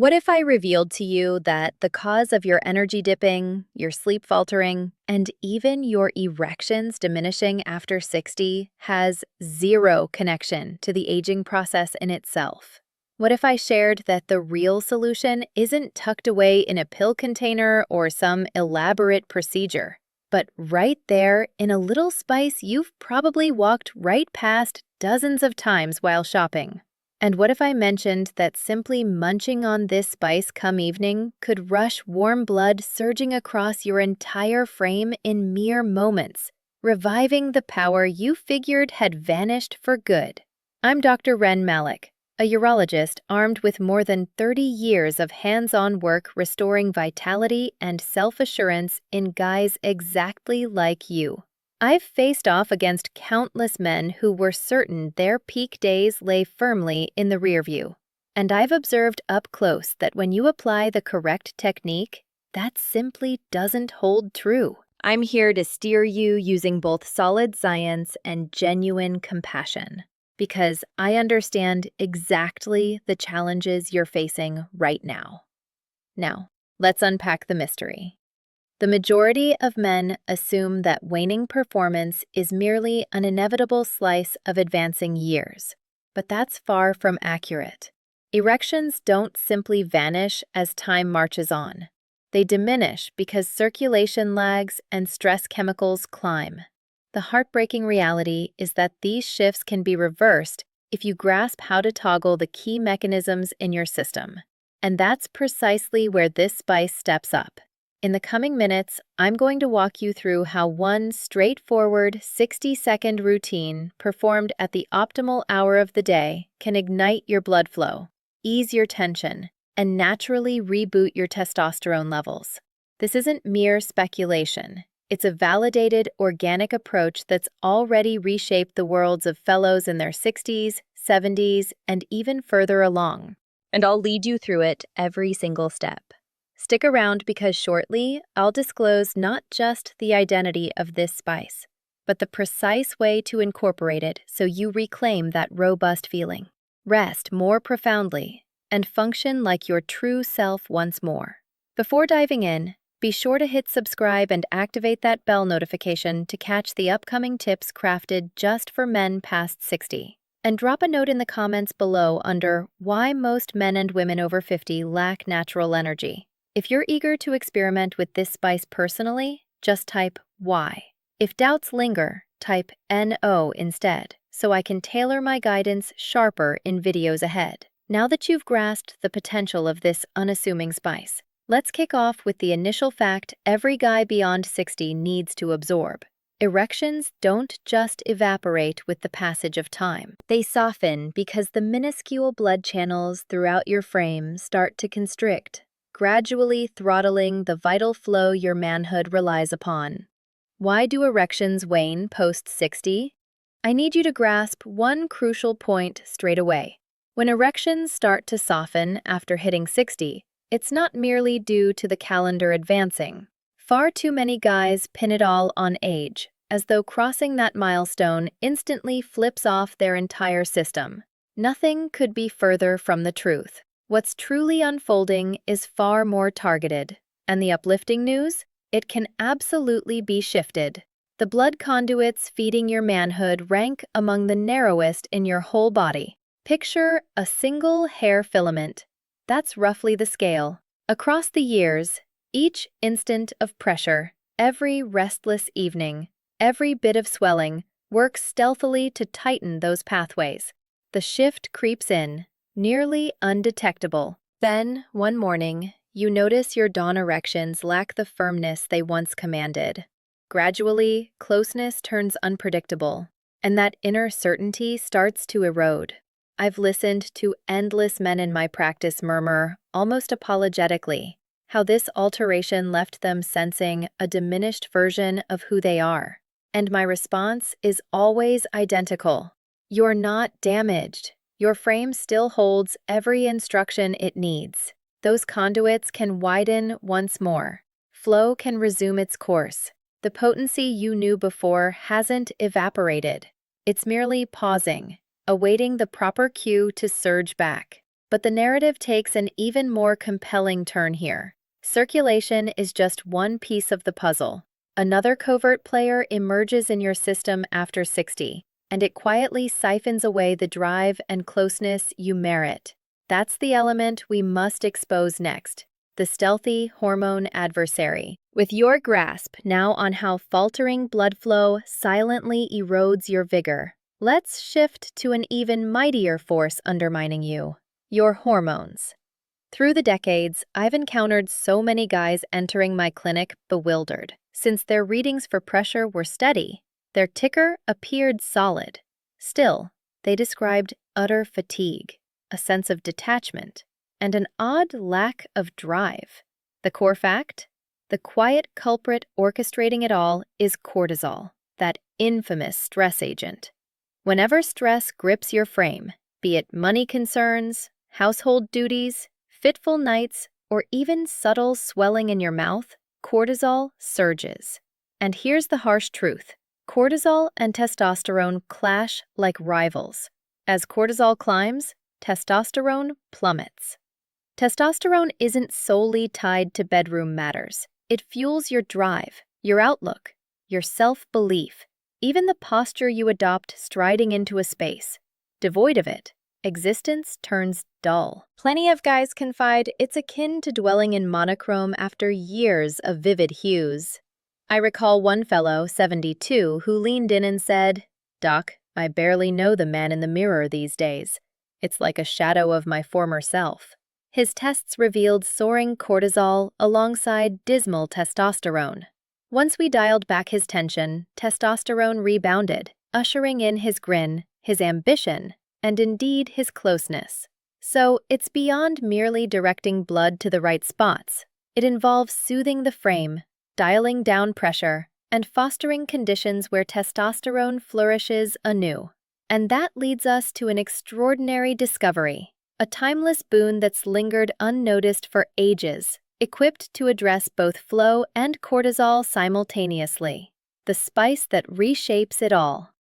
What if I revealed to you that the cause of your energy dipping, your sleep faltering, and even your erections diminishing after 60 has zero connection to the aging process in itself? What if I shared that the real solution isn't tucked away in a pill container or some elaborate procedure, but right there in a little spice you've probably walked right past dozens of times while shopping? And what if I mentioned that simply munching on this spice come evening could rush warm blood surging across your entire frame in mere moments, reviving the power you figured had vanished for good? I'm Dr. Ren Malik, a urologist armed with more than 30 years of hands-on work restoring vitality and self-assurance in guys exactly like you. I've faced off against countless men who were certain their peak days lay firmly in the rearview. And I've observed up close that when you apply the correct technique, that simply doesn't hold true. I'm here to steer you using both solid science and genuine compassion, because I understand exactly the challenges you're facing right now. Now, let's unpack the mystery. The majority of men assume that waning performance is merely an inevitable slice of advancing years, but that's far from accurate. Erections don't simply vanish as time marches on. They diminish because circulation lags and stress chemicals climb. The heartbreaking reality is that these shifts can be reversed if you grasp how to toggle the key mechanisms in your system. And that's precisely where this spice steps up. In the coming minutes, I'm going to walk you through how one straightforward 60-second routine performed at the optimal hour of the day can ignite your blood flow, ease your tension, and naturally reboot your testosterone levels. This isn't mere speculation. It's a validated, organic approach that's already reshaped the worlds of fellows in their 60s, 70s, and even further along. And I'll lead you through it every single step. Stick around because shortly, I'll disclose not just the identity of this spice, but the precise way to incorporate it so you reclaim that robust feeling, rest more profoundly, and function like your true self once more. Before diving in, be sure to hit subscribe and activate that bell notification to catch the upcoming tips crafted just for men past 60. And drop a note in the comments below under why most men and women over 50 lack natural energy. If you're eager to experiment with this spice personally, just type Y. If doubts linger, type NO instead, so I can tailor my guidance sharper in videos ahead. Now that you've grasped the potential of this unassuming spice, let's kick off with the initial fact every guy beyond 60 needs to absorb. Erections don't just evaporate with the passage of time. They soften because the minuscule blood channels throughout your frame start to constrict, gradually throttling the vital flow your manhood relies upon. Why do erections wane post-60? I need you to grasp one crucial point straight away. When erections start to soften after hitting 60, it's not merely due to the calendar advancing. Far too many guys pin it all on age, as though crossing that milestone instantly flips off their entire system. Nothing could be further from the truth. What's truly unfolding is far more targeted. And the uplifting news? It can absolutely be shifted. The blood conduits feeding your manhood rank among the narrowest in your whole body. Picture a single hair filament. That's roughly the scale. Across the years, each instant of pressure, every restless evening, every bit of swelling works stealthily to tighten those pathways. The shift creeps in, nearly undetectable. Then, one morning, you notice your dawn erections lack the firmness they once commanded. Gradually, closeness turns unpredictable, and that inner certainty starts to erode. I've listened to endless men in my practice murmur, almost apologetically, how this alteration left them sensing a diminished version of who they are. And my response is always identical. You're not damaged. Your frame still holds every instruction it needs. Those conduits can widen once more. Flow can resume its course. The potency you knew before hasn't evaporated. It's merely pausing, awaiting the proper cue to surge back. But the narrative takes an even more compelling turn here. Circulation is just one piece of the puzzle. Another covert player emerges in your system after 60, and it quietly siphons away the drive and closeness you merit. That's the element we must expose next, the stealthy hormone adversary. With your grasp now on how faltering blood flow silently erodes your vigor, let's shift to an even mightier force undermining you, your hormones. Through the decades, I've encountered so many guys entering my clinic bewildered. Since their readings for pressure were steady, their ticker appeared solid. Still, they described utter fatigue, a sense of detachment, and an odd lack of drive. The core fact? The quiet culprit orchestrating it all is cortisol, that infamous stress agent. Whenever stress grips your frame, be it money concerns, household duties, fitful nights, or even subtle swelling in your mouth, cortisol surges. And here's the harsh truth. Cortisol and testosterone clash like rivals. As cortisol climbs, testosterone plummets. Testosterone isn't solely tied to bedroom matters. It fuels your drive, your outlook, your self-belief, even the posture you adopt striding into a space. Devoid of it, existence turns dull. Plenty of guys confide it's akin to dwelling in monochrome after years of vivid hues. I recall one fellow, 72, who leaned in and said, "Doc, I barely know the man in the mirror these days. It's like a shadow of my former self." His tests revealed soaring cortisol alongside dismal testosterone. Once we dialed back his tension, testosterone rebounded, ushering in his grin, his ambition, and indeed his closeness. So it's beyond merely directing blood to the right spots. It involves soothing the frame, dialing down pressure, and fostering conditions where testosterone flourishes anew. And that leads us to an extraordinary discovery, a timeless boon that's lingered unnoticed for ages, equipped to address both flow and cortisol simultaneously. The spice that reshapes it all.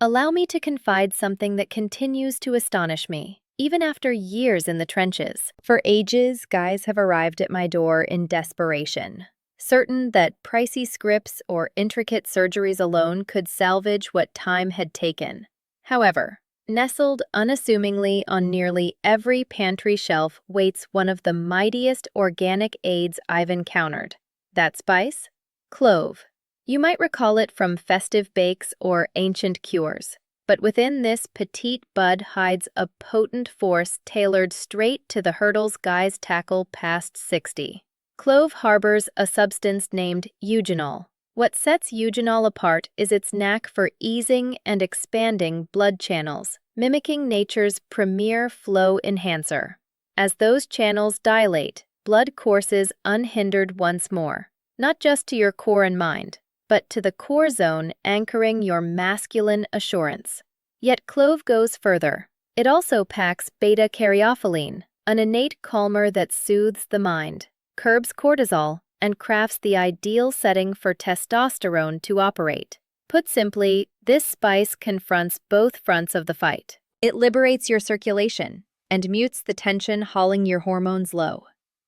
Allow me to confide something that continues to astonish me, even after years in the trenches. For ages, guys have arrived at my door in desperation, certain that pricey scripts or intricate surgeries alone could salvage what time had taken. However, nestled unassumingly on nearly every pantry shelf waits one of the mightiest organic aids I've encountered. That spice? Clove. You might recall it from festive bakes or ancient cures, but within this petite bud hides a potent force tailored straight to the hurdles guys tackle past 60. Clove harbors a substance named eugenol. What sets eugenol apart is its knack for easing and expanding blood channels, mimicking nature's premier flow enhancer. As those channels dilate, blood courses unhindered once more, not just to your core and mind, but to the core zone anchoring your masculine assurance. Yet clove goes further. It also packs beta-caryophyllene, an innate calmer that soothes the mind, curbs cortisol, and crafts the ideal setting for testosterone to operate. Put simply, this spice confronts both fronts of the fight. It liberates your circulation and mutes the tension hauling your hormones low.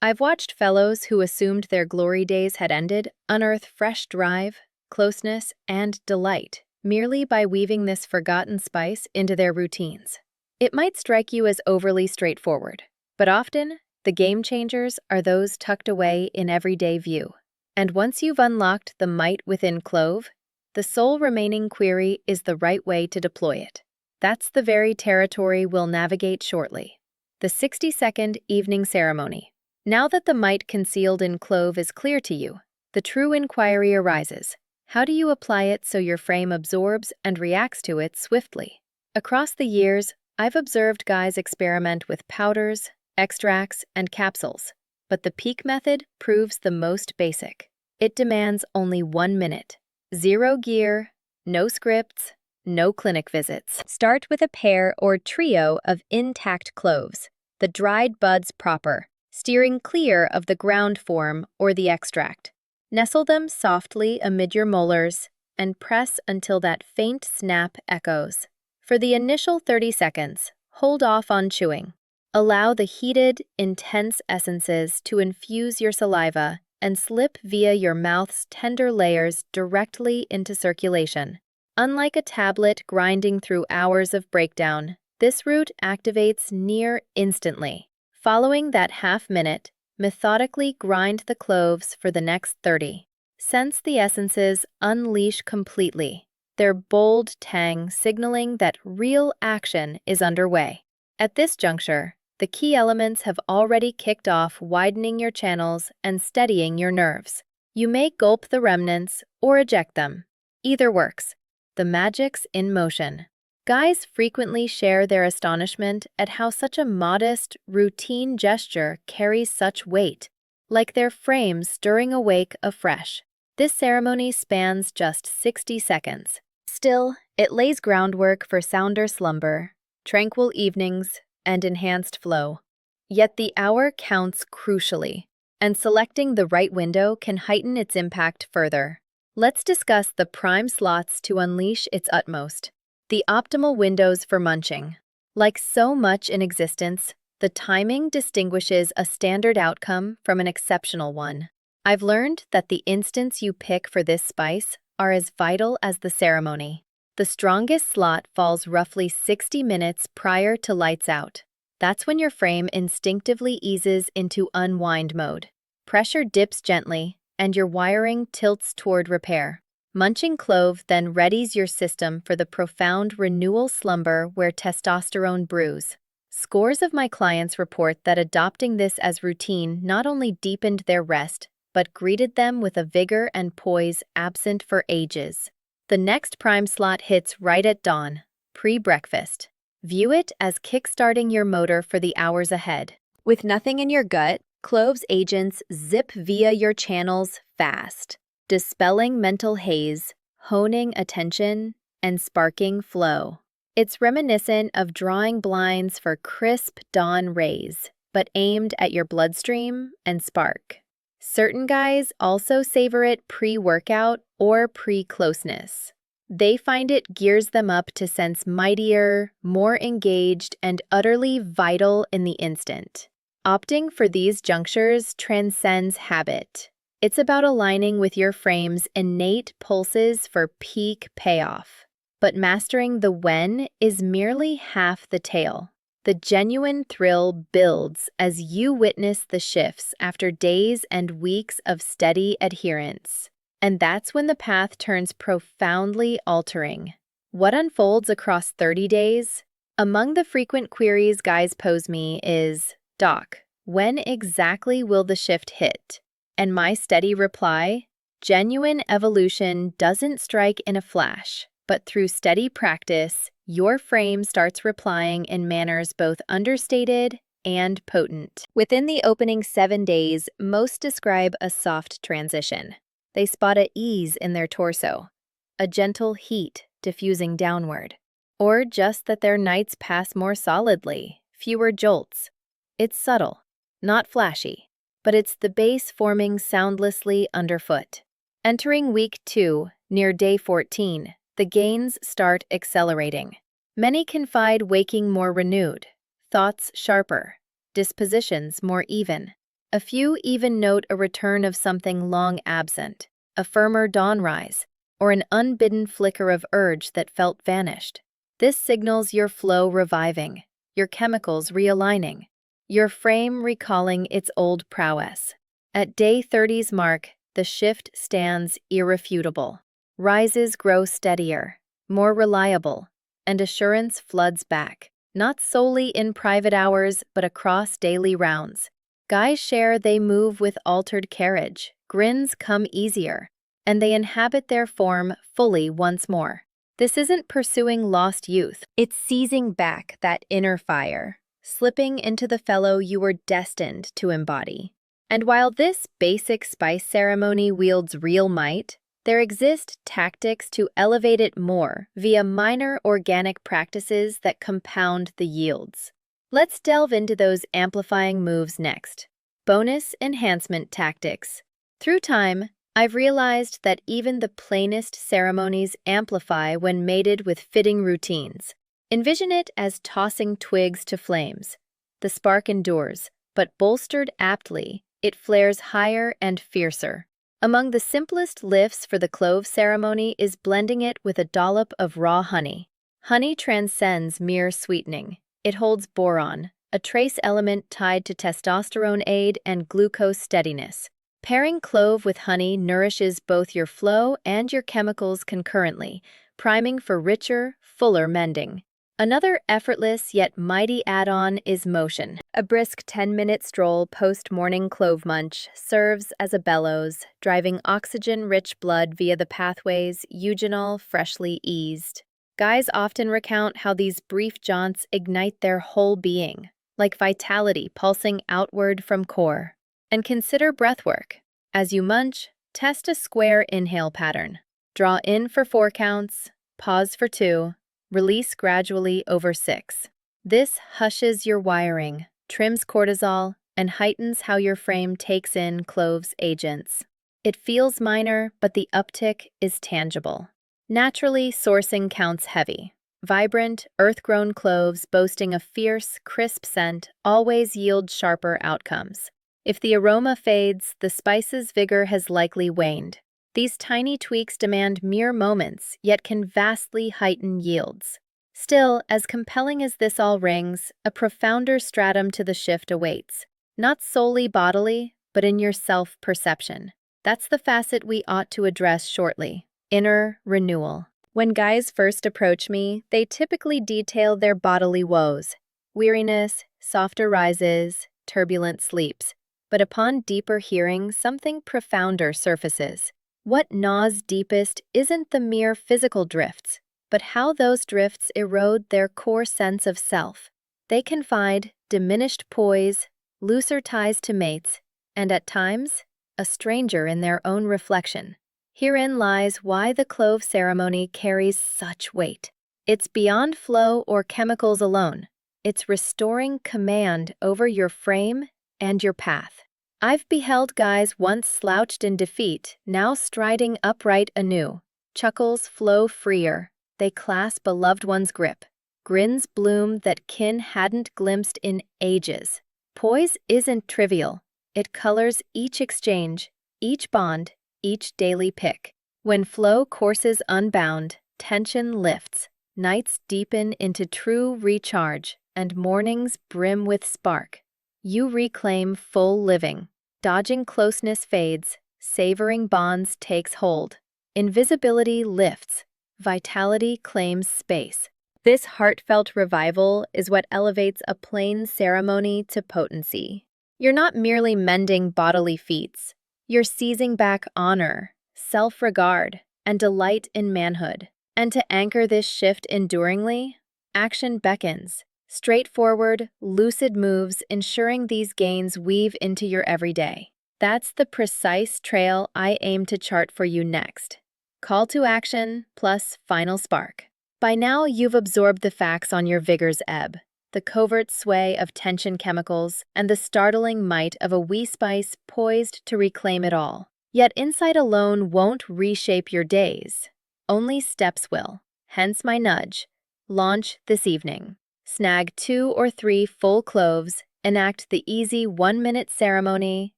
I've watched fellows who assumed their glory days had ended unearth fresh drive, closeness, and delight merely by weaving this forgotten spice into their routines. It might strike you as overly straightforward, but often, the game changers are those tucked away in everyday view. And once you've unlocked the might within clove, the sole remaining query is the right way to deploy it. That's the very territory we'll navigate shortly. The 60-second evening ceremony. Now that the might concealed in clove is clear to you, the true inquiry arises. How do you apply it so your frame absorbs and reacts to it swiftly? Across the years, I've observed guys experiment with powders, extracts, and capsules, but the peak method proves the most basic. It demands only 1 minute. Zero gear, no scripts, no clinic visits. Start with a pair or trio of intact cloves, the dried buds proper, steering clear of the ground form or the extract. Nestle them softly amid your molars and press until that faint snap echoes. For the initial 30 seconds, hold off on chewing. Allow the heated, intense essences to infuse your saliva and slip via your mouth's tender layers directly into circulation. Unlike a tablet grinding through hours of breakdown, this route activates near instantly. Following that half minute, methodically grind the cloves for the next 30. Sense the essences unleash completely, their bold tang signaling that real action is underway. At this juncture, the key elements have already kicked off, widening your channels and steadying your nerves. You may gulp the remnants or eject them. Either works. The magic's in motion. Guys frequently share their astonishment at how such a modest, routine gesture carries such weight, like their frames stirring awake afresh. This ceremony spans just 60 seconds. Still, it lays groundwork for sounder slumber, tranquil evenings, and enhanced flow. Yet the hour counts crucially, and selecting the right window can heighten its impact further. Let's discuss the prime slots to unleash its utmost. The optimal windows for munching. Like so much in existence, the timing distinguishes a standard outcome from an exceptional one. I've learned that the instants you pick for this spice are as vital as the ceremony. The strongest slot falls roughly 60 minutes prior to lights out. That's when your frame instinctively eases into unwind mode. Pressure dips gently, and your wiring tilts toward repair. Munching clove then readies your system for the profound renewal slumber where testosterone brews. Scores of my clients report that adopting this as routine not only deepened their rest, but greeted them with a vigor and poise absent for ages. The next prime slot hits right at dawn, pre-breakfast. View it as kickstarting your motor for the hours ahead. With nothing in your gut, cloves agents zip via your channels fast, dispelling mental haze, honing attention, and sparking flow. It's reminiscent of drawing blinds for crisp dawn rays, but aimed at your bloodstream and spark. Certain guys also savor it pre-workout or pre-closeness. They find it gears them up to sense mightier, more engaged, and utterly vital in the instant. Opting for these junctures transcends habit. It's about aligning with your frame's innate pulses for peak payoff. But mastering the when is merely half the tale. The genuine thrill builds as you witness the shifts after days and weeks of steady adherence. And that's when the path turns profoundly altering. What unfolds across 30 days? Among the frequent queries guys pose me is, "Doc, when exactly will the shift hit?" And my steady reply, genuine evolution doesn't strike in a flash, but through steady practice, your frame starts replying in manners both understated and potent. Within the opening 7 days, most describe a soft transition. They spot a ease in their torso, a gentle heat diffusing downward, or just that their nights pass more solidly, fewer jolts. It's subtle, not flashy, but it's the base forming soundlessly underfoot. Entering week 2, near day 14, the gains start accelerating. Many confide waking more renewed, thoughts sharper, dispositions more even. A few even note a return of something long absent, a firmer dawn rise, or an unbidden flicker of urge that felt vanished. This signals your flow reviving, your chemicals realigning, your frame recalling its old prowess. At day 30's mark, the shift stands irrefutable. Rises grow steadier, more reliable, and assurance floods back, not solely in private hours but across daily rounds. Guys share they move with altered carriage, grins come easier, and they inhabit their form fully once more. This isn't pursuing lost youth, it's seizing back that inner fire, slipping into the fellow you were destined to embody. And while this basic spice ceremony wields real might, there exist tactics to elevate it more via minor organic practices that compound the yields. Let's delve into those amplifying moves next. Bonus enhancement tactics. Through time, I've realized that even the plainest ceremonies amplify when mated with fitting routines. Envision it as tossing twigs to flames. the spark endures, but bolstered aptly, it flares higher and fiercer. Among the simplest lifts for the clove ceremony is blending it with a dollop of raw honey. Honey transcends mere sweetening. It holds boron, a trace element tied to testosterone aid and glucose steadiness. Pairing clove with honey nourishes both your flow and your chemicals concurrently, priming for richer, fuller mending. Another effortless yet mighty add-on is motion. A brisk 10-minute stroll post-morning clove munch serves as a bellows, driving oxygen-rich blood via the pathways eugenol freshly eased. Guys often recount how these brief jaunts ignite their whole being, like vitality pulsing outward from core. And consider breathwork. As you munch, test a square inhale pattern. Draw in for 4 counts, pause for 2, release gradually over 6. This hushes your wiring, trims cortisol, and heightens how your frame takes in cloves agents. It feels minor, but the uptick is tangible. Naturally, sourcing counts heavy. Vibrant, earth-grown cloves boasting a fierce, crisp scent always yield sharper outcomes. If the aroma fades, the spice's vigor has likely waned. These tiny tweaks demand mere moments, yet can vastly heighten yields. Still, as compelling as this all rings, a profounder stratum to the shift awaits. Not solely bodily, but in your self-perception. That's the facet we ought to address shortly. Inner renewal. When guys first approach me, they typically detail their bodily woes. Weariness, softer rises, turbulent sleeps. But upon deeper hearing, something profounder surfaces. What gnaws deepest isn't the mere physical drifts, but how those drifts erode their core sense of self. They confide diminished poise, looser ties to mates, and at times, a stranger in their own reflection. Herein lies why the clove ceremony carries such weight. It's beyond flow or chemicals alone. It's restoring command over your frame and your path. I've beheld guys once slouched in defeat, now striding upright anew. Chuckles flow freer. They clasp a loved one's grip. Grins bloom that kin hadn't glimpsed in ages. Poise isn't trivial. It colors each exchange, each bond, each daily pick. When flow courses unbound, tension lifts. Nights deepen into true recharge, and mornings brim with spark. You reclaim full living. Dodging closeness fades, savoring bonds takes hold. Invisibility lifts, vitality claims space. This heartfelt revival is what elevates a plain ceremony to potency. You're not merely mending bodily feats. You're seizing back honor, self-regard, and delight in manhood. And to anchor this shift enduringly, action beckons. Straightforward, lucid moves ensuring these gains weave into your everyday. That's the precise trail I aim to chart for you next. Call to action plus final spark. By now, you've absorbed the facts on your vigor's ebb, the covert sway of tension chemicals, and the startling might of a wee spice poised to reclaim it all. Yet insight alone won't reshape your days. Only steps will. Hence my nudge. Launch this evening. Snag 2 or 3 full cloves, enact the easy 1-minute ceremony,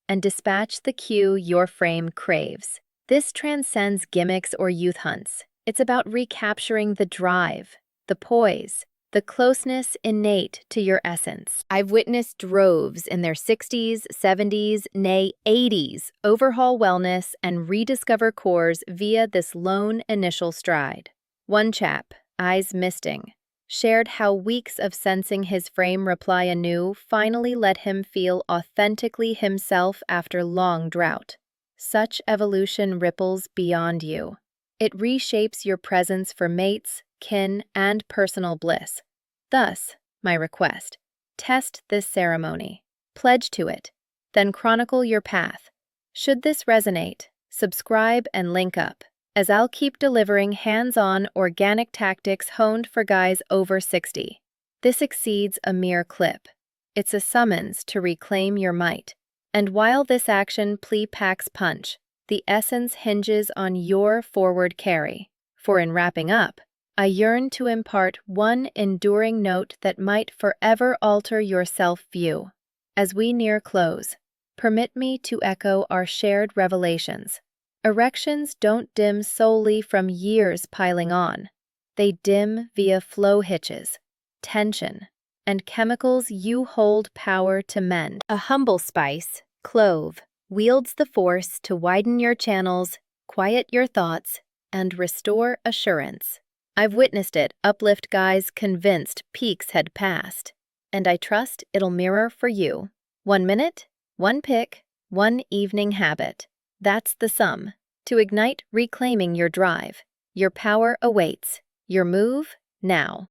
and dispatch the cue your frame craves. This transcends gimmicks or youth hunts. It's about recapturing the drive, the poise, the closeness innate to your essence. I've witnessed droves in their 60s, 70s, nay 80s overhaul wellness and rediscover cores via this lone initial stride. One chap, eyes misting, shared how weeks of sensing his frame reply anew finally let him feel authentically himself after long drought. Such evolution ripples beyond you. It reshapes your presence for mates, kin, and personal bliss. Thus, my request, test this ceremony, pledge to it, then chronicle your path. Should this resonate, subscribe and link up, as I'll keep delivering hands-on organic tactics honed for guys over 60. This exceeds a mere clip. It's a summons to reclaim your might. And while this action packs punch, the essence hinges on your forward carry. For in wrapping up, I yearn to impart one enduring note that might forever alter your self-view. As we near close, permit me to echo our shared revelations. Erections don't dim solely from years piling on. They dim via flow hitches, tension, and chemicals you hold power to mend. A humble spice, clove, wields the force to widen your channels, quiet your thoughts, and restore assurance. I've witnessed it uplift guys convinced peaks had passed, and I trust it'll mirror for you. 1 minute, one pick, one evening habit. That's the sum. To ignite reclaiming your drive. Your power awaits. Your move, now.